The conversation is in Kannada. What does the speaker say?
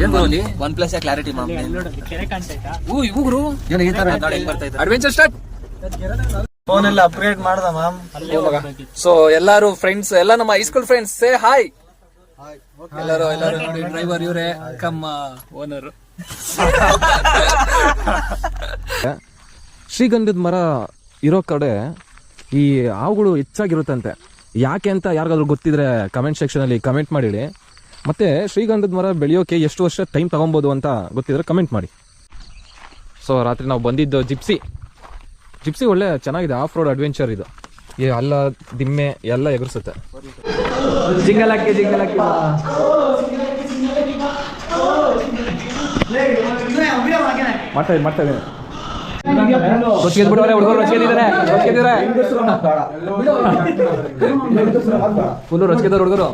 ಏನ್ ಗುರು ಅಲ್ಲಿ OnePlus clarity adventure start. Phone ಎಲ್ಲ ಅಪ್ಗ್ರೇಡ್ ಮಾಡ್ದ ಮ್ಯಾಮ್. ಸೊ ಎಲ್ಲಾರು ಫ್ರೆಂಡ್ಸ್ ಎಲ್ಲ ನಮ್ಮ ಹೈಸ್ಕೂಲ್ ಫ್ರೆಂಡ್ಸ್ ಸೇ ಹಾಯ್. ಎಲ್ಲರೂ ನೋಡಿ ಡ್ರೈವರ್ ಇವರೇ ಕಮ್ಮ ಓನರ್. ಶ್ರೀಗಂಧದ ಮರ ಇರೋ ಕಡೆ ಈ ಹಾವುಗಳು ಹೆಚ್ಚಾಗಿರುತ್ತಂತೆ. ಯಾಕೆ ಅಂತ ಯಾರಿಗಾದ್ರೂ ಗೊತ್ತಿದ್ರೆ ಕಮೆಂಟ್ ಸೆಕ್ಷನ್ ಅಲ್ಲಿ ಕಮೆಂಟ್ ಮಾಡಿಡಿ. ಮತ್ತೆ ಶ್ರೀಗಂಧದ ಮರ ಬೆಳೆಯೋಕೆ ಎಷ್ಟು ವರ್ಷ ಟೈಮ್ ತಗೊಬೋದು ಅಂತ ಗೊತ್ತಿದ್ರೆ ಕಮೆಂಟ್ ಮಾಡಿ. ಸೊ ರಾತ್ರಿ ನಾವು ಬಂದಿದ್ದು ಜಿಪ್ಸಿ ಒಳ್ಳೆ ಚೆನ್ನಾಗಿದೆ, ಆಫ್ ರೋಡ್ ಅಡ್ವೆಂಚರ್ ಇದು. ಈ ಅಲ್ಲ ದಿಮ್ಮೆ ಎಲ್ಲ ಎಗರ್ಸುತ್ತೆ. ಮಾಡ್ತಾ ಇದ್ದೀನಿ. ಫುಲ್ಲು ರೊಚ್ಚಿದ್ದಾರೆ ಹುಡುಗರು.